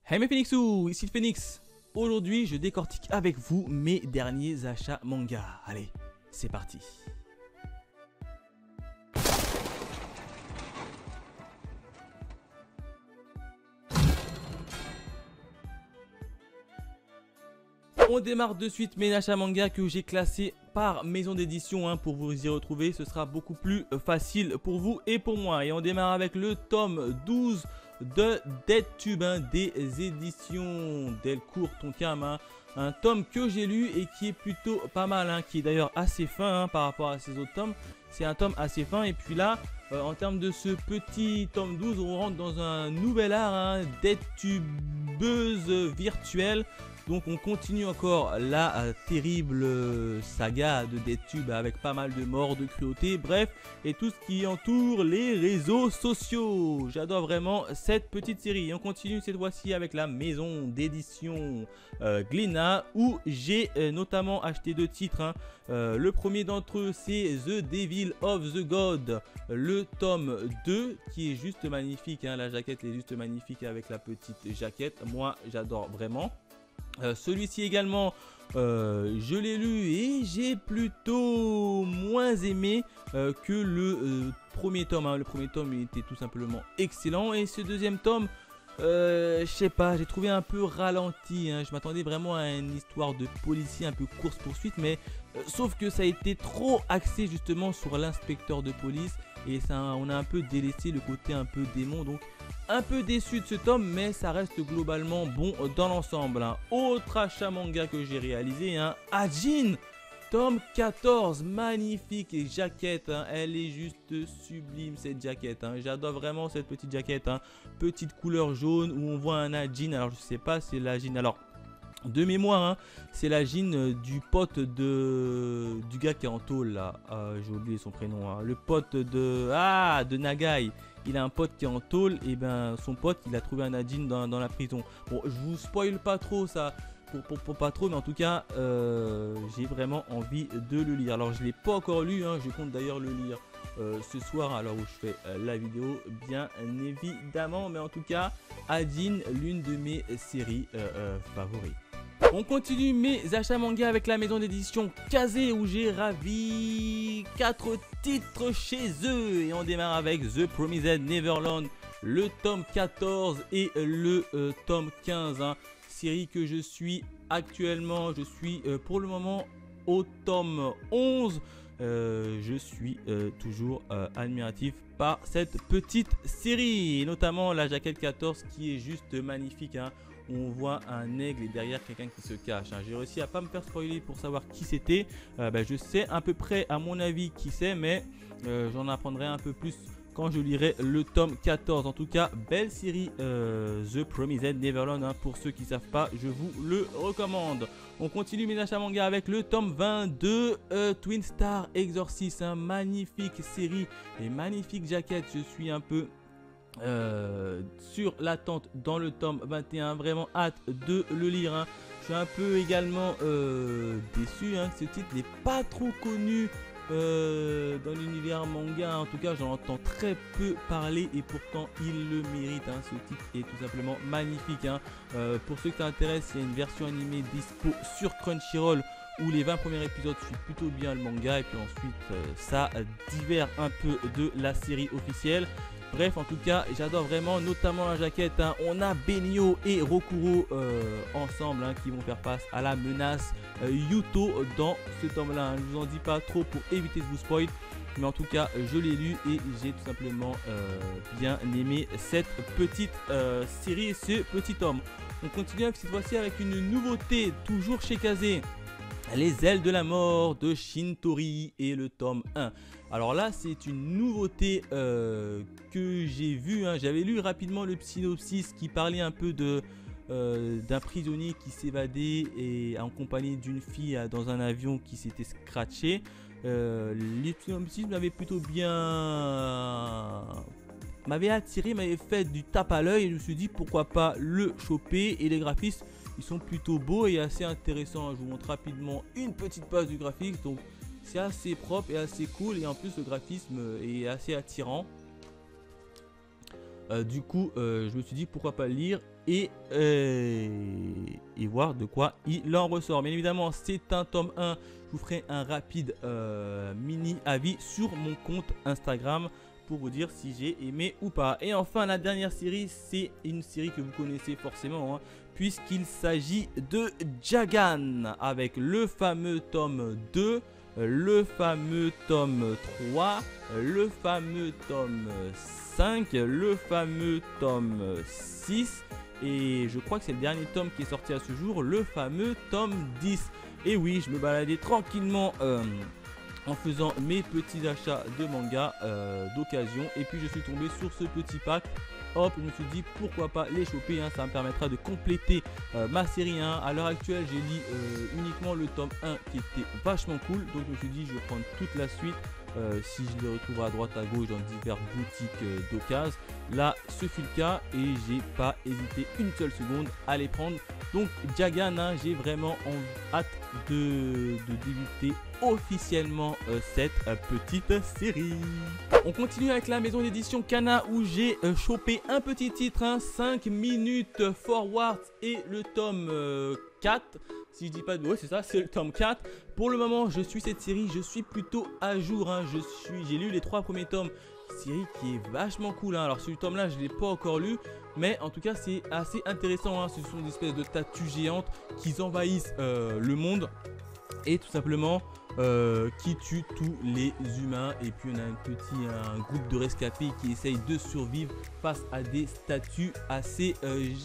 Hey mes Phoenixous, ici le Phoenix. Aujourd'hui, je décortique avec vous mes derniers achats manga. Allez, c'est parti. On démarre de suite mes achats manga que j'ai classés par maison d'édition pour vous y retrouver. Ce sera beaucoup plus facile pour vous et pour moi. Et on démarre avec le tome 12 de Dead Tube des éditions Delcourt Tonkam. Un tome que j'ai lu et qui est plutôt pas mal, qui est d'ailleurs assez fin par rapport à ces autres tomes. C'est un tome assez fin et puis là, en termes de ce petit tome 12, on rentre dans un nouvel art, Dead Tubeuse virtuelle. Donc on continue encore la terrible saga de DeadTube avec pas mal de morts, de cruauté, bref, et tout ce qui entoure les réseaux sociaux. J'adore vraiment cette petite série. Et on continue cette fois-ci avec la maison d'édition Glénat où j'ai notamment acheté deux titres. Le premier d'entre eux c'est The Devil of the God, le tome 2 qui est juste magnifique. La jaquette est juste magnifique avec la petite jaquette. Moi j'adore vraiment. Celui-ci également, je l'ai lu et j'ai plutôt moins aimé que le premier tome. Le premier tome il était tout simplement excellent et ce deuxième tome, je sais pas, j'ai trouvé un peu ralenti. Je m'attendais vraiment à une histoire de policier, un peu course-poursuite, mais sauf que ça a été trop axé justement sur l'inspecteur de police et ça, on a un peu délaissé le côté un peu démon. Donc un peu déçu de ce tome, mais ça reste globalement bon dans l'ensemble. Autre achat manga que j'ai réalisé, Ajin, tome 14, magnifique jaquette, elle est juste sublime cette jaquette. J'adore vraiment cette petite jaquette, petite couleur jaune où on voit un Ajin. Alors je sais pas, c'est l'Ajin. Alors de mémoire, c'est la Jin du pote du gars qui est en tôle là. J'ai oublié son prénom. Le pote de Nagai. Il a un pote qui est en tôle et ben son pote il a trouvé un Ajin dans la prison. Bon, je vous spoil pas trop ça. Pour pas trop, mais en tout cas j'ai vraiment envie de le lire. Alors je l'ai pas encore lu, je compte d'ailleurs le lire ce soir à l'heure où je fais la vidéo bien évidemment, mais en tout cas Ajin, l'une de mes séries favorites. On continue mes achats manga avec la maison d'édition Kazé où j'ai ravi 4 titres chez eux et on démarre avec The Promised Neverland, le tome 14 et le tome 15. Série que je suis actuellement, je suis pour le moment au tome 11. Je suis toujours admiratif par cette petite série, et notamment la jaquette 14 qui est juste magnifique. Où on voit un aigle et derrière quelqu'un qui se cache. J'ai réussi à pas me faire spoiler pour savoir qui c'était. Je sais à peu près à mon avis qui c'est, mais j'en apprendrai un peu plus quand je lirai le tome 14. En tout cas, belle série The Promised Neverland. Pour ceux qui ne savent pas, je vous le recommande. On continue mes achats manga avec le tome 22 Twin Star Exorcist. Magnifique série et magnifique jaquette. Je suis un peu sur l'attente dans le tome 21. Vraiment hâte de le lire. Je suis un peu également déçu. Ce titre n'est pas trop connu dans l'univers manga. En tout cas j'en entends très peu parler et pourtant il le mérite. Ce titre est tout simplement magnifique. Pour ceux que ça intéresse, il y a une version animée dispo sur Crunchyroll où les 20 premiers épisodes suivent plutôt bien le manga et puis ensuite ça diffère un peu de la série officielle. Bref, en tout cas, j'adore vraiment, notamment la jaquette. On a Benio et Rokuro ensemble qui vont faire face à la menace Yuto dans ce tome-là. Je ne vous en dis pas trop pour éviter de vous spoil. Mais en tout cas, je l'ai lu et j'ai tout simplement bien aimé cette petite série et ce petit tome. On continue avec cette fois-ci avec une nouveauté, toujours chez Kazé. Les ailes de la mort de Shintori et le tome 1. Alors là c'est une nouveauté que j'ai vue. J'avais lu rapidement le synopsis qui parlait un peu d'un prisonnier qui s'évadait et en compagnie d'une fille dans un avion qui s'était scratché. Les synopsis m'avaient plutôt bien... m'avait attiré, m'avait fait du tape à l'œil et je me suis dit pourquoi pas le choper. Et les graphismes ils sont plutôt beaux et assez intéressants. Je vous montre rapidement une petite page du graphique. Donc c'est assez propre et assez cool et en plus le graphisme est assez attirant. Du coup je me suis dit pourquoi pas le lire. et voir de quoi il en ressort. Bien évidemment, c'est un tome 1. Je vous ferai un rapide mini avis sur mon compte Instagram pour vous dire si j'ai aimé ou pas. Et enfin, la dernière série, c'est une série que vous connaissez forcément, hein, puisqu'il s'agit de Jagan, avec le fameux tome 2, le fameux tome 3, le fameux tome 5, le fameux tome 6, et je crois que c'est le dernier tome qui est sorti à ce jour, le fameux tome 10. Et oui, je me baladais tranquillement en faisant mes petits achats de manga d'occasion, et puis je suis tombé sur ce petit pack. Hop, je me suis dit pourquoi pas les choper, hein, ça me permettra de compléter ma série 1. À l'heure actuelle, j'ai lu uniquement le tome 1 qui était vachement cool, donc je me suis dit je vais prendre toute la suite. Si je les retrouve à droite à gauche dans diverses boutiques d'occasion, là ce fut le cas et j'ai pas hésité une seule seconde à les prendre. Donc Jagan, hein, j'ai vraiment hâte de débuter officiellement cette petite série. On continue avec la maison d'édition Kana où j'ai chopé un petit titre, hein, 5 minutes forward et le tome 4. Si je dis pas de... Ouais, c'est ça, c'est le tome 4. Pour le moment, je suis cette série, je suis plutôt à jour, hein. J'ai lu les 3 premiers tomes. Série qui est vachement cool, hein. Alors ce tome là je ne l'ai pas encore lu, mais en tout cas c'est assez intéressant, hein. Ce sont des espèces de statues géantes qui envahissent le monde et tout simplement qui tuent tous les humains. Et puis on a un groupe de rescapés qui essayent de survivre face à des statues assez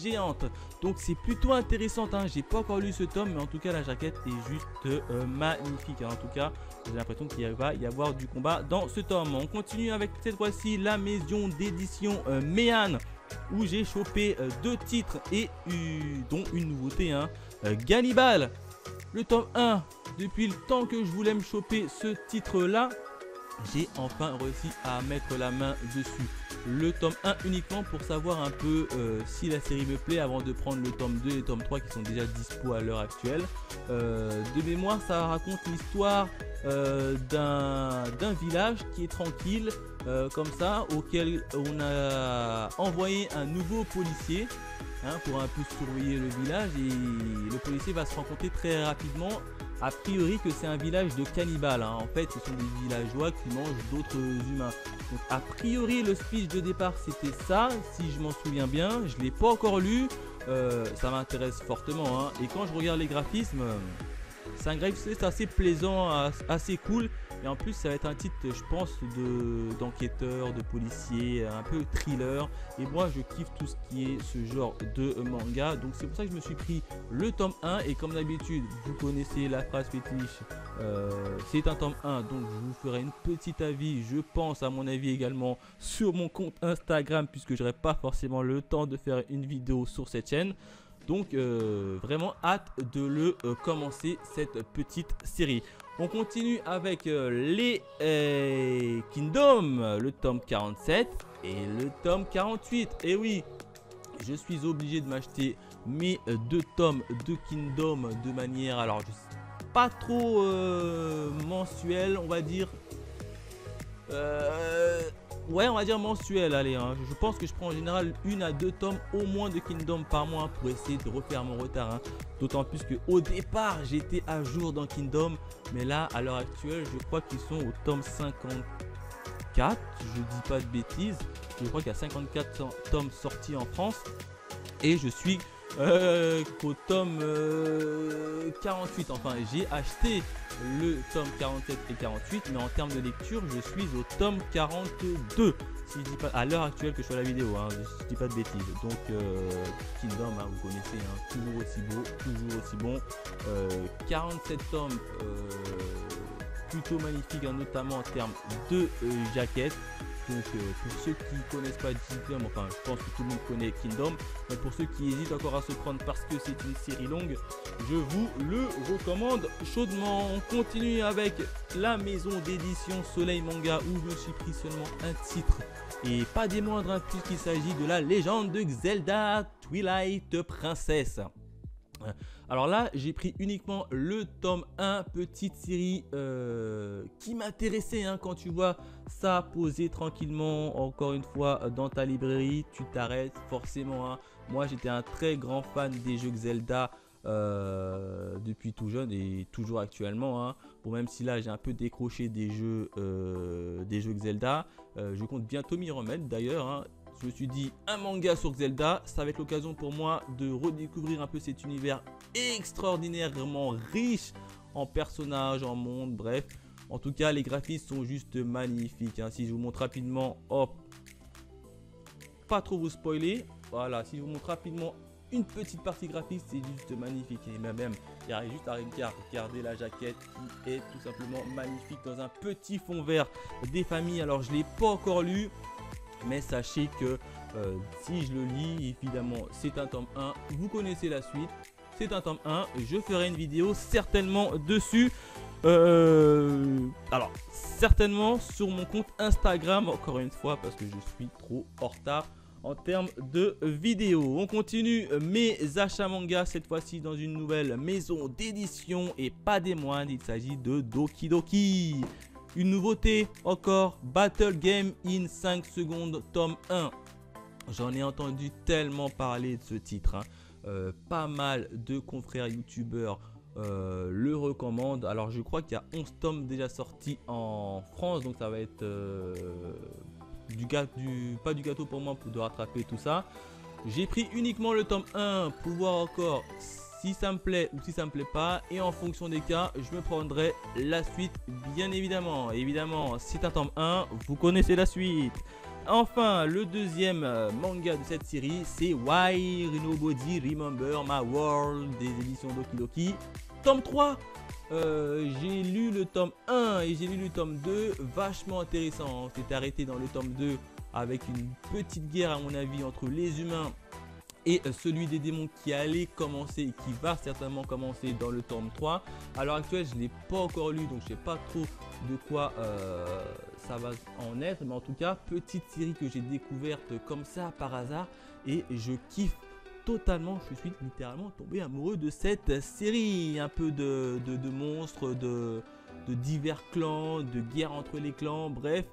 géantes. Donc c'est plutôt intéressant, hein. J'ai pas encore lu ce tome, mais en tout cas la jaquette est juste magnifique, hein. En tout cas j'ai l'impression qu'il va y avoir du combat dans ce tome. On continue avec cette fois-ci la maison d'édition Méan, où j'ai chopé 2 titres et dont une nouveauté, hein, Gannibal, le tome 1. Depuis le temps que je voulais me choper ce titre là, j'ai enfin réussi à mettre la main dessus. Le tome 1 uniquement pour savoir un peu si la série me plaît avant de prendre le tome 2 et le tome 3 qui sont déjà dispo à l'heure actuelle. De mémoire, ça raconte l'histoire d'un village qui est tranquille comme ça, auquel on a envoyé un nouveau policier, hein, pour un peu surveiller le village, et le policier va se rendre compte très rapidement a priori que c'est un village de cannibales, hein. En fait ce sont des villageois qui mangent d'autres humains. Donc a priori le speech de départ c'était ça, si je m'en souviens bien. Je ne l'ai pas encore lu, ça m'intéresse fortement, hein. Et quand je regarde les graphismes, c'est un graphiste assez plaisant, assez cool. Et en plus ça va être un titre, je pense, d'enquêteur, de policier, un peu thriller. Et moi je kiffe tout ce qui est ce genre de manga. Donc c'est pour ça que je me suis pris le tome 1. Et comme d'habitude, vous connaissez la phrase fétiche, c'est un tome 1. Donc je vous ferai une petite avis, je pense à mon avis également, sur mon compte Instagram, puisque j'aurai pas forcément le temps de faire une vidéo sur cette chaîne. Donc vraiment hâte de le commencer cette petite série. On continue avec les Kingdom, le tome 47 et le tome 48. Et oui, je suis obligé de m'acheter mes 2 tomes de Kingdom de manière, alors je sais pas trop mensuelle, on va dire. Ouais, on va dire mensuel, allez, hein. Je pense que je prends en général 1 à 2 tomes au moins de Kingdom par mois pour essayer de refaire mon retard, hein. D'autant plus qu'au départ j'étais à jour dans Kingdom, mais là à l'heure actuelle je crois qu'ils sont au tome 54, je dis pas de bêtises. Je crois qu'il y a 54 tomes sortis en France et je suis qu'au tome 48. Enfin j'ai acheté le tome 47 et 48, mais en termes de lecture je suis au tome 42 si je dis pas, à l'heure actuelle que je fais la vidéo, hein, je dis pas de bêtises. Donc Kingdom, hein, vous connaissez, hein, toujours aussi beau, toujours aussi bon. 47 tomes plutôt magnifiques, hein, notamment en termes de jaquettes. Donc pour ceux qui ne connaissent pas Kingdom, enfin je pense que tout le monde connaît Kingdom, mais pour ceux qui hésitent encore à se prendre parce que c'est une série longue, je vous le recommande chaudement. On continue avec la maison d'édition Soleil Manga, où je me suis pris seulement un titre et pas des moindres, hein, puisqu'il s'agit de la légende de Zelda Twilight Princess. Alors là j'ai pris uniquement le tome 1, petite série qui m'intéressait, hein. Quand tu vois ça posé tranquillement, encore une fois, dans ta librairie, tu t'arrêtes forcément, hein. Moi j'étais un très grand fan des jeux Zelda depuis tout jeune et toujours actuellement, hein. Bon, même si là j'ai un peu décroché des jeux Zelda, je compte bientôt m'y remettre d'ailleurs, hein. Je me suis dit un manga sur Zelda, ça va être l'occasion pour moi de redécouvrir un peu cet univers extraordinairement riche en personnages, en monde, bref. En tout cas, les graphismes sont juste magnifiques, hein. Si je vous montre rapidement, hop, pas trop vous spoiler. Voilà, si je vous montre rapidement une petite partie graphique, c'est juste magnifique. Et même, il y a juste à regarder la jaquette qui est tout simplement magnifique dans un petit fond vert des familles. Alors, je ne l'ai pas encore lu, mais sachez que si je le lis, évidemment, c'est un tome 1. Vous connaissez la suite. C'est un tome 1. Je ferai une vidéo certainement dessus. Alors, certainement sur mon compte Instagram, encore une fois, parce que je suis trop en retard en termes de vidéos. On continue mes achats manga, cette fois-ci dans une nouvelle maison d'édition et pas des moindres, il s'agit de Doki Doki. Une nouveauté encore, Battle Game in 5 secondes, tome 1. J'en ai entendu tellement parler de ce titre, hein. Pas mal de confrères youtubeurs le recommandent. Alors je crois qu'il y a 11 tomes déjà sortis en France, donc ça va être pas du gâteau pour moi de rattraper tout ça. J'ai pris uniquement le tome 1 pour voir encore si ça me plaît ou si ça me plaît pas, et en fonction des cas je me prendrai la suite, bien évidemment. Évidemment, c'est un tome 1, vous connaissez la suite. Enfin, le deuxième manga de cette série, c'est Why Nobody Remember My World des éditions Doki Doki, tome 3. J'ai lu le tome 1 et j'ai lu le tome 2, vachement intéressant. On s'est arrêté dans le tome 2 avec une petite guerre à mon avis entre les humains et celui des démons qui allait commencer et qui va certainement commencer dans le tome 3. À l'heure actuelle, je ne l'ai pas encore lu, donc je ne sais pas trop de quoi ça va en être. Mais en tout cas, petite série que j'ai découverte comme ça par hasard et je kiffe totalement. Je suis littéralement tombé amoureux de cette série. Un peu de monstres, de divers clans, de guerre entre les clans, bref.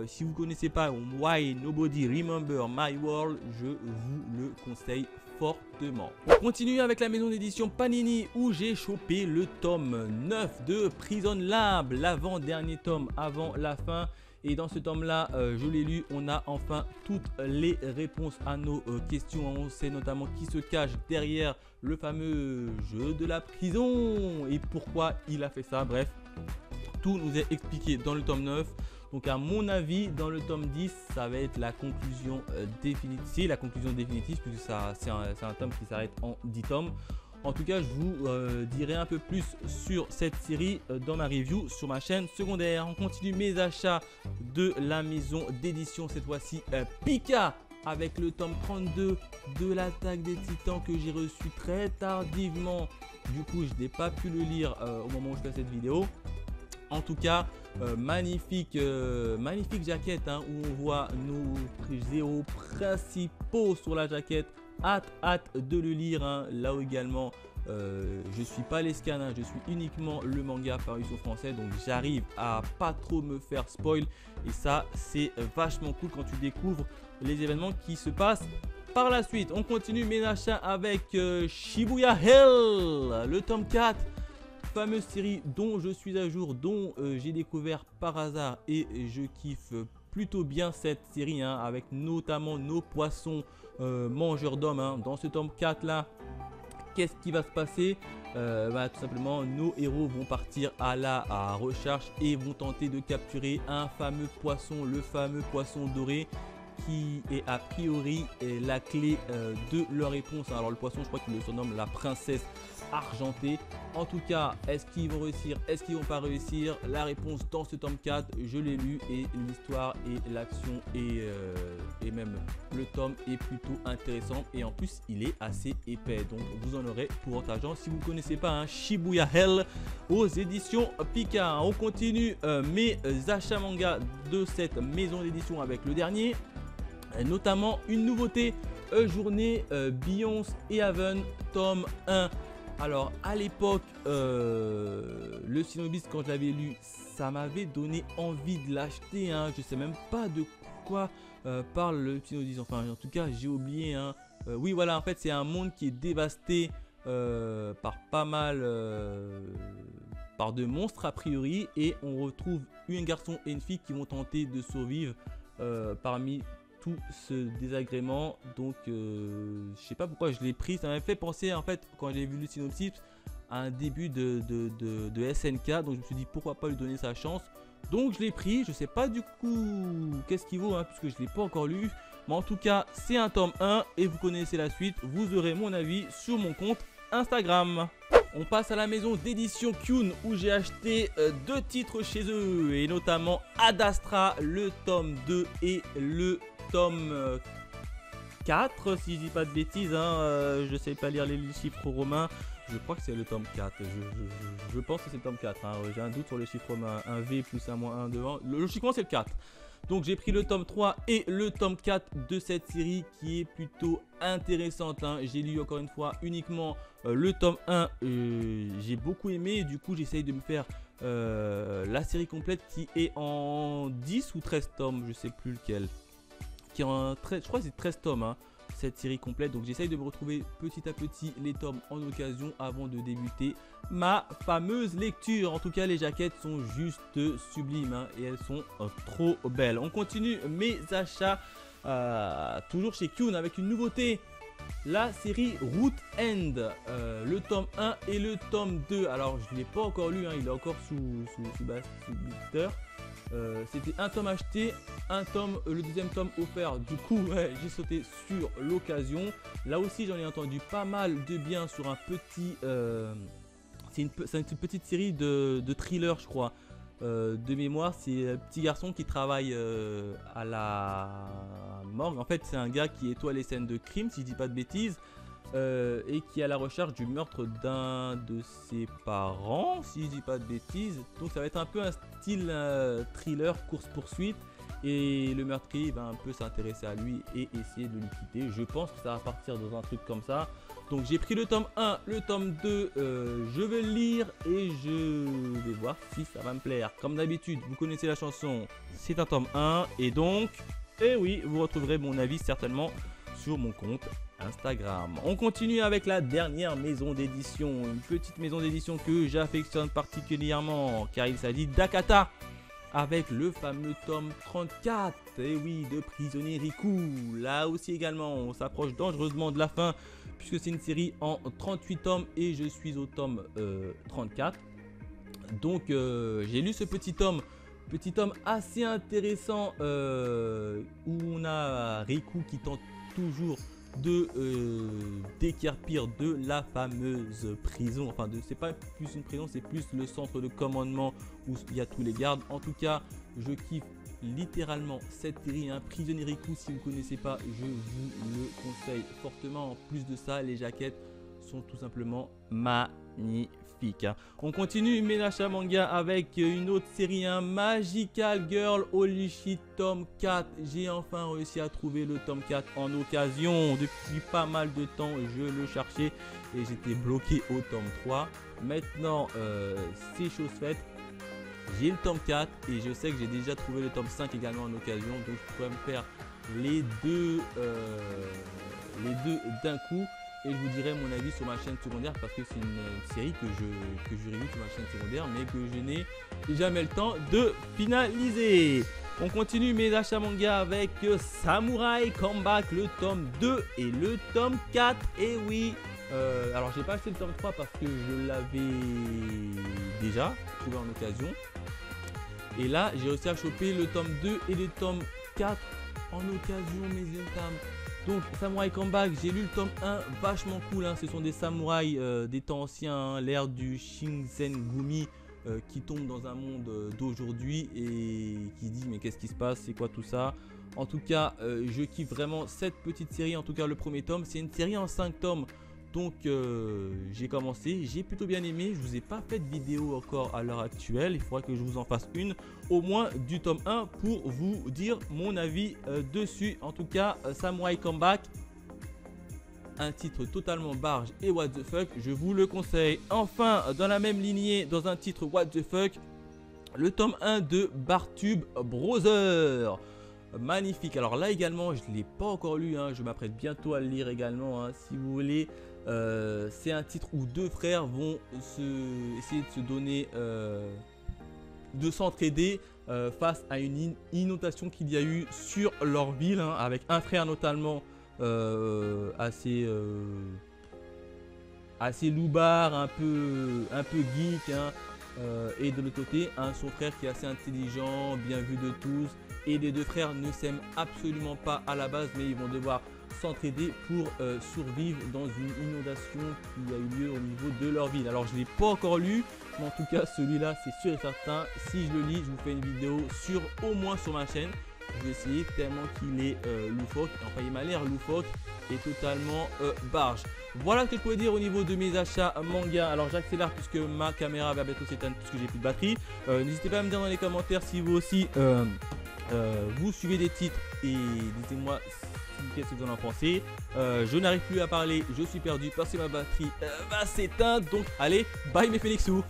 Si vous connaissez pas Why Nobody Remember My World, je vous le conseille fortement. On continue avec la maison d'édition Panini où j'ai chopé le tome 9 de Prison Lab, l'avant-dernier tome avant la fin. Et dans ce tome là, je l'ai lu, on a enfin toutes les réponses à nos questions. On sait notamment qui se cache derrière le fameux jeu de la prison et pourquoi il a fait ça. Bref, tout nous est expliqué dans le tome 9. Donc à mon avis, dans le tome 10, ça va être la conclusion définitive. C'est la conclusion définitive puisque c'est un tome qui s'arrête en 10 tomes. En tout cas, je vous dirai un peu plus sur cette série dans ma review sur ma chaîne secondaire. On continue mes achats de la maison d'édition, cette fois-ci Pika, avec le tome 32 de l'attaque des titans que j'ai reçu très tardivement. Du coup, je n'ai pas pu le lire au moment où je fais cette vidéo. En tout cas, magnifique jaquette, hein, où on voit nos héros principaux sur la jaquette. Hâte de le lire, hein. Là également, je suis pas les scans, hein, je suis uniquement le manga paru sur français, donc j'arrive à pas trop me faire spoil. Et ça, c'est vachement cool quand tu découvres les événements qui se passent par la suite. On continue mes achats avec Shibuya Hell, le tome 4. Fameuse série dont je suis à jour, dont j'ai découvert par hasard et je kiffe plutôt bien cette série, hein, avec notamment nos poissons mangeurs d'hommes, hein. Dans ce tome 4 là, qu'est-ce qui va se passer? Tout simplement, nos héros vont partir à la recherche et vont tenter de capturer un fameux poisson, le fameux poisson doré, qui est a priori la clé de leur réponse. Alors le poisson, je crois qu'il le surnomme la princesse argentée. En tout cas, est-ce qu'ils vont réussir, est-ce qu'ils vont pas réussir? La réponse dans ce tome 4, je l'ai lu, et l'histoire et l'action et même le tome est plutôt intéressant, et en plus il est assez épais, donc vous en aurez pour votre argent si vous ne connaissez pas, hein, Shibuya Hell aux éditions Pika. On continue mes achats manga de cette maison d'édition avec le dernier, notamment une nouveauté, Journée Beyoncé et Haven tome 1. Alors à l'époque, le synopsis, quand je l'avais lu, ça m'avait donné envie de l'acheter, hein. Je sais même pas de quoi parle le synopsis, enfin en tout cas j'ai oublié, hein. Oui, voilà, en fait, c'est un monde qui est dévasté par pas mal par de monstres a priori, et on retrouve un garçon et une fille qui vont tenter de survivre parmi tout ce désagrément. Donc je sais pas pourquoi je l'ai pris, ça m'a fait penser en fait quand j'ai vu le synopsis à un début de SNK, donc je me suis dit pourquoi pas lui donner sa chance. Donc je l'ai pris, je sais pas du coup qu'est-ce qu'il vaut puisque je l'ai pas encore lu, mais en tout cas c'est un tome 1 et vous connaissez la suite, vous aurez mon avis sur mon compte Instagram. On passe à la maison d'édition Kyun où j'ai acheté 2 titres chez eux, et notamment Ad Astra, le tome 2 et le tome 4 si je dis pas de bêtises, je sais pas lire les chiffres romains. Je crois que c'est le tome 4, je pense que c'est le tome 4, j'ai un doute sur le chiffre romain, un V plus un moins 1 devant, logiquement c'est le 4. Donc j'ai pris le tome 3 et le tome 4 de cette série qui est plutôt intéressante. J'ai lu encore une fois uniquement le tome 1, j'ai beaucoup aimé, et du coup j'essaye de me faire la série complète qui est en 10 ou 13 tomes, je sais plus lequel. Qui est en 13, je crois que c'est 13 tomes cette série complète, donc j'essaye de me retrouver petit à petit les tomes en occasion avant de débuter ma fameuse lecture. En tout cas les jaquettes sont juste sublimes et elles sont trop belles. On continue mes achats toujours chez Kyun avec une nouveauté, la série Root End, le tome 1 et le tome 2. Alors je ne l'ai pas encore lu, il est encore sous blister. C'était un tome acheté, le deuxième tome offert. Du coup j'ai sauté sur l'occasion. Là aussi j'en ai entendu pas mal de bien sur un petit c'est une petite série de thriller je crois, de mémoire. C'est un petit garçon qui travaille à la morgue. En fait c'est un gars qui étoile les scènes de crime si je dis pas de bêtises, et qui est à la recherche du meurtre d'un de ses parents si je dis pas de bêtises. Donc ça va être un peu un style thriller course-poursuite, et le meurtrier va un peu s'intéresser à lui et essayer de le quitter. Je pense que ça va partir dans un truc comme ça. Donc j'ai pris le tome 1, le tome 2, je vais le lire et je vais voir si ça va me plaire. Comme d'habitude, vous connaissez la chanson, c'est un tome 1, et donc, oui, vous retrouverez mon avis certainement sur mon compte Instagram. On continue avec la dernière maison d'édition, une petite maison d'édition que j'affectionne particulièrement car il s'agit d'Akata, avec le fameux tome 34, et oui, de Prisonnier Riku. Là aussi également on s'approche dangereusement de la fin puisque c'est une série en 38 tomes et je suis au tome 34. Donc j'ai lu ce petit tome assez intéressant où on a Riku qui tente toujours de déguerpir de la fameuse prison. Enfin, c'est pas plus une prison, c'est plus le centre de commandement où il y a tous les gardes. En tout cas, je kiffe littéralement cette série, Prisonnier Riku. Si vous ne connaissez pas, je vous le conseille fortement. En plus de ça, les jaquettes sont tout simplement magnifiques. On continue mes achats manga avec une autre série, Magical Girl Holy Shit tome 4. J'ai enfin réussi à trouver le tome 4 en occasion. Depuis pas mal de temps je le cherchais et j'étais bloqué au tome 3. Maintenant c'est chose faite, j'ai le tome 4 et je sais que j'ai déjà trouvé le tome 5 également en occasion, donc je pourrais me faire les deux d'un coup. Et je vous dirai mon avis sur ma chaîne secondaire parce que c'est une série que je review sur ma chaîne secondaire mais que je n'ai jamais le temps de finaliser. On continue mes achats manga avec Samurai Comeback, le tome 2 et le tome 4. Et oui, alors j'ai pas acheté le tome 3 parce que je l'avais déjà trouvé en occasion. Et là j'ai réussi à choper le tome 2 et le tome 4 en occasion, mes dames. Donc Samurai Comeback, j'ai lu le tome 1, vachement cool, ce sont des samouraïs des temps anciens, l'ère du Shinsengumi qui tombe dans un monde d'aujourd'hui et qui dit mais qu'est-ce qui se passe, c'est quoi tout ça. En tout cas je kiffe vraiment cette petite série, en tout cas le premier tome, c'est une série en 5 tomes. Donc j'ai commencé, j'ai plutôt bien aimé. Je vous ai pas fait de vidéo encore à l'heure actuelle, il faudra que je vous en fasse une au moins du tome 1 pour vous dire mon avis dessus. En tout cas Samurai Comeback, un titre totalement barge et what the fuck, je vous le conseille. Enfin dans la même lignée, dans un titre what the fuck, le tome 1 de Bartube Brother. magnifique. Alors là également, je ne l'ai pas encore lu, hein, je m'apprête bientôt à le lire également, hein, si vous voulez. C'est un titre où deux frères vont essayer de se donner, de s'entraider face à une inondation qu'il y a eu sur leur ville, hein, avec un frère notamment assez loupard, un peu geek, hein, et de l'autre côté son frère qui est assez intelligent, bien vu de tous, et les deux frères ne s'aiment absolument pas à la base, mais ils vont devoir s'entraider pour survivre dans une inondation qui a eu lieu au niveau de leur ville. Alors je ne l'ai pas encore lu, mais en tout cas celui-là c'est sûr et certain, si je le lis je vous fais une vidéo au moins sur ma chaîne. Je vais essayer tellement qu'il est loufoque, enfin il m'a l'air loufoque et totalement barge. Voilà ce que je pouvais dire au niveau de mes achats manga. Alors j'accélère puisque ma caméra va bientôt s'éteindre puisque j'ai plus de batterie. N'hésitez pas à me dire dans les commentaires si vous aussi vous suivez des titres et dites-moi qu'est-ce que vous en pensez. Je n'arrive plus à parler, je suis perdu parce que ma batterie va s'éteindre. Donc allez, bye mes Phoenixous.